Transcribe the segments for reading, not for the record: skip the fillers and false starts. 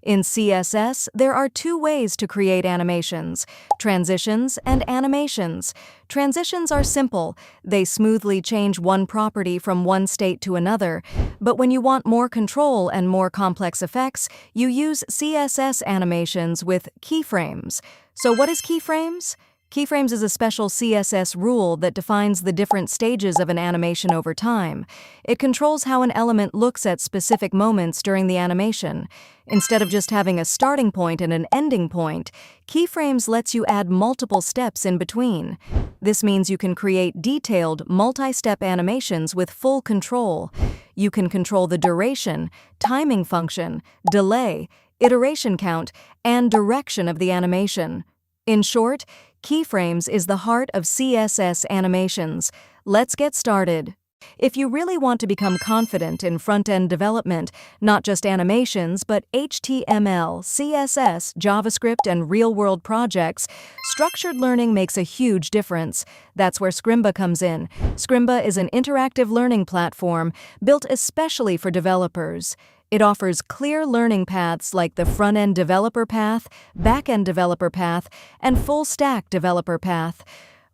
In CSS, there are two ways to create animations: transitions and animations. Transitions are simple. They smoothly change one property from one state to another. But when you want more control and more complex effects, you use CSS animations with keyframes. So what is keyframes? Keyframes is a special CSS rule that defines the different stages of an animation over time. It controls how an element looks at specific moments during the animation. Instead of just having a starting point and an ending point, keyframes lets you add multiple steps in between. This means you can create detailed, multi-step animations with full control. You can control the duration, timing function, delay, iteration count, and direction of the animation. In short, keyframes is the heart of CSS animations. Let's get started. If you really want to become confident in front-end development, not just animations, but HTML, CSS, JavaScript, and real-world projects, structured learning makes a huge difference. That's where Scrimba comes in. Scrimba is an interactive learning platform built especially for developers. It offers clear learning paths like the front-end developer path, back-end developer path, and full-stack developer path.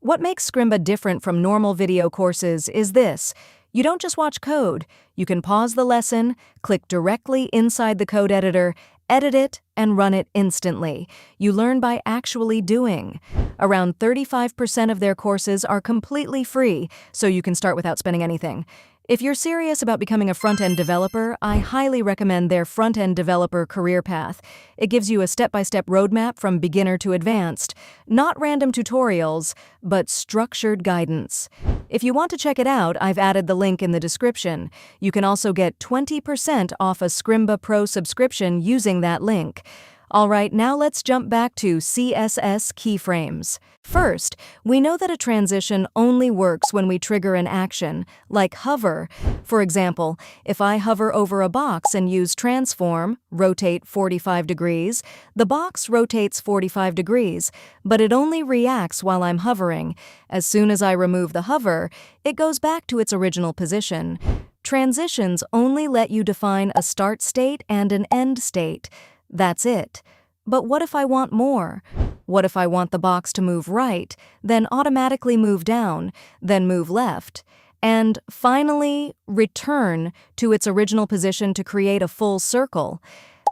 What makes Scrimba different from normal video courses is this: you don't just watch code. You can pause the lesson, click directly inside the code editor, edit it, and run it instantly. You learn by actually doing. Around 35% of their courses are completely free, so you can start without spending anything. If you're serious about becoming a front-end developer, I highly recommend their front-end developer career path. It gives you a step-by-step roadmap from beginner to advanced. Not random tutorials, but structured guidance. If you want to check it out, I've added the link in the description. You can also get 20% off a Scrimba Pro subscription using that link. Alright, now let's jump back to CSS keyframes. First, we know that a transition only works when we trigger an action, like hover. For example, if I hover over a box and use transform, rotate 45 degrees, the box rotates 45 degrees, but it only reacts while I'm hovering. As soon as I remove the hover, it goes back to its original position. Transitions only let you define a start state and an end state. That's it. But what if I want more? What if I want the box to move right, then automatically move down, then move left, and finally return to its original position to create a full circle?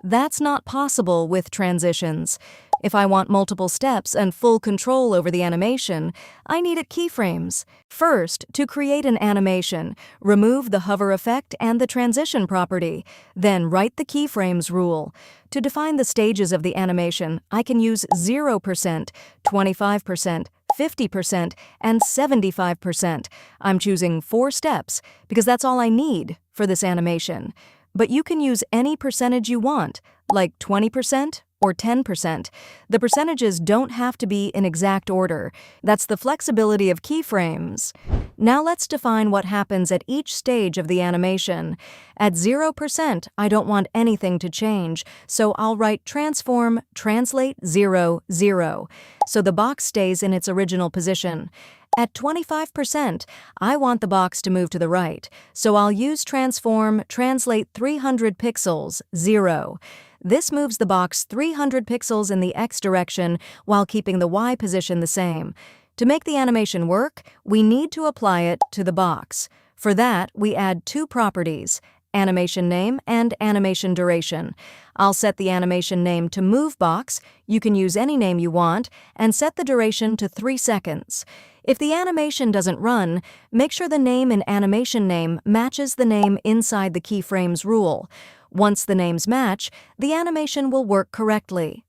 That's not possible with transitions. If I want multiple steps and full control over the animation, I needed keyframes. First, to create an animation, remove the hover effect and the transition property. Then write the keyframes rule. To define the stages of the animation, I can use 0%, 25%, 50%, and 75%. I'm choosing 4 steps because that's all I need for this animation. But you can use any percentage you want, like 20% or 10%. The percentages don't have to be in exact order. That's the flexibility of keyframes. Now let's define what happens at each stage of the animation. At 0%, I don't want anything to change, so I'll write transform translate 0, 0, so the box stays in its original position. At 25%, I want the box to move to the right, so I'll use transform translate 300 pixels, 0. This moves the box 300 pixels in the X direction while keeping the Y position the same. To make the animation work, we need to apply it to the box. For that, we add 2 properties: animation name and animation duration. I'll set the animation name to MoveBox, you can use any name you want, and set the duration to 3 seconds. If the animation doesn't run, make sure the name in animation name matches the name inside the keyframes rule. Once the names match, the animation will work correctly.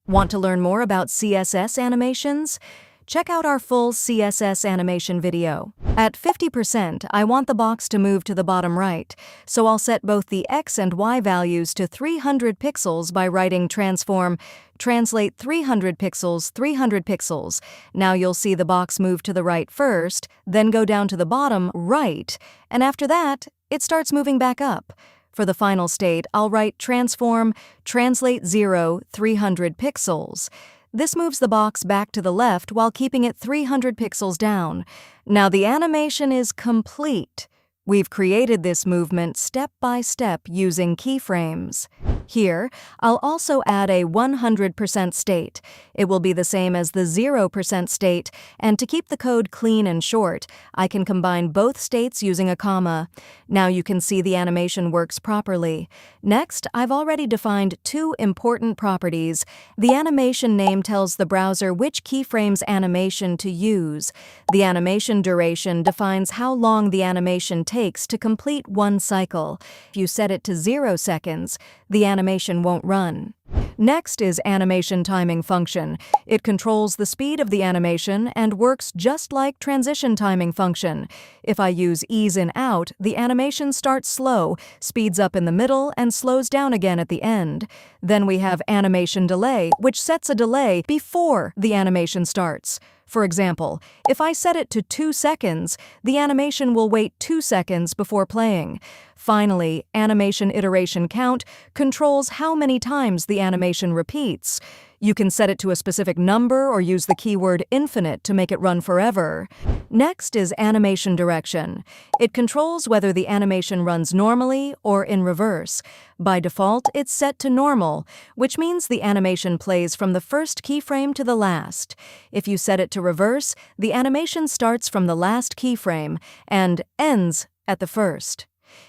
Want to learn more about CSS animations? Check out our full CSS animation video. At 50%, I want the box to move to the bottom right, so I'll set both the X and Y values to 300 pixels by writing transform translate 300 pixels, 300 pixels. Now you'll see the box move to the right first, then go down to the bottom right, and after that, it starts moving back up. For the final state, I'll write transform translate 0, 300 pixels. This moves the box back to the left while keeping it 300 pixels down. Now the animation is complete. We've created this movement step by step using keyframes. Here, I'll also add a 100% state. It will be the same as the 0% state, and to keep the code clean and short, I can combine both states using a comma. Now you can see the animation works properly. Next, I've already defined two important properties. The animation name tells the browser which keyframes animation to use. The animation duration defines how long the animation takes to complete one cycle. If you set it to 0 seconds, the animation won't run. Next is animation timing function. It controls the speed of the animation and works just like transition timing function. If I use ease in out, the animation starts slow, speeds up in the middle, and slows down again at the end. Then we have animation delay, which sets a delay before the animation starts. For example, if I set it to 2 seconds, the animation will wait 2 seconds before playing. Finally, animation iteration count controls how many times the animation repeats. You can set it to a specific number or use the keyword infinite to make it run forever. Next is animation direction. It controls whether the animation runs normally or in reverse. By default, it's set to normal, which means the animation plays from the first keyframe to the last. If you set it to reverse, the animation starts from the last keyframe and ends at the first.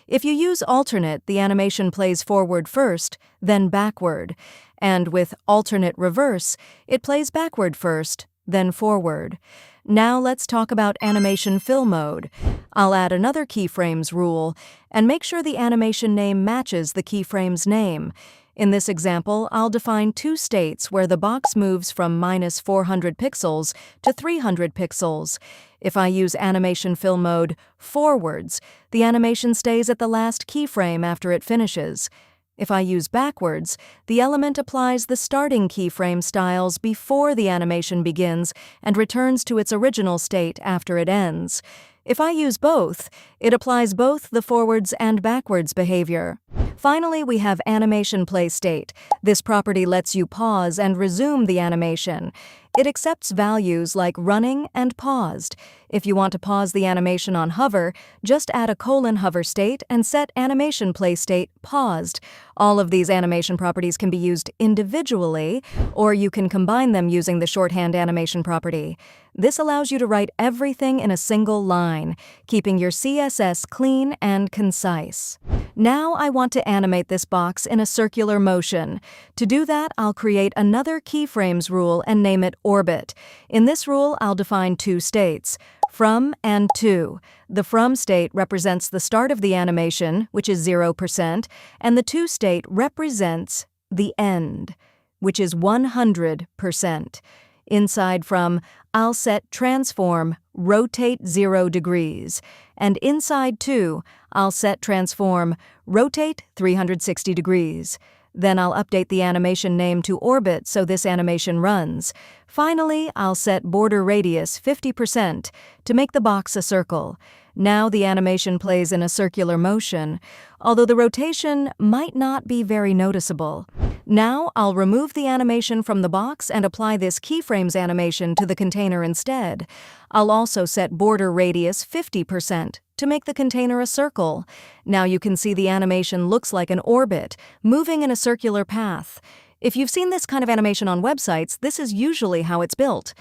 If you use alternate, the animation plays forward first, then backward. And with alternate reverse, it plays backward first, then forward. Now let's talk about animation fill mode. I'll add another keyframes rule and make sure the animation name matches the keyframe's name. In this example, I'll define two states where the box moves from -400 pixels to 300 pixels. If I use animation fill mode forwards, the animation stays at the last keyframe after it finishes. If I use backwards, the element applies the starting keyframe styles before the animation begins and returns to its original state after it ends. If I use both, it applies both the forwards and backwards behavior. Finally, we have animation play state. This property lets you pause and resume the animation. It accepts values like running and paused. If you want to pause the animation on hover, just add a :hover state and set animation play state paused. All of these animation properties can be used individually, or you can combine them using the shorthand animation property. This allows you to write everything in a single line, keeping your CSS clean and concise. Now I want to animate this box in a circular motion. To do that, I'll create another keyframes rule and name it orbit. In this rule, I'll define two states, from and to. The from state represents the start of the animation, which is 0%, and the to state represents the end, which is 100%. Inside from, I'll set transform rotate 0 degrees, and inside to, I'll set transform rotate 360 degrees. Then I'll update the animation name to orbit so this animation runs. Finally, I'll set border radius 50% to make the box a circle. Now the animation plays in a circular motion, although the rotation might not be very noticeable. Now I'll remove the animation from the box and apply this keyframes animation to the container instead. I'll also set border radius 50% to make the container a circle. Now you can see the animation looks like an orbit, moving in a circular path. If you've seen this kind of animation on websites, this is usually how it's built.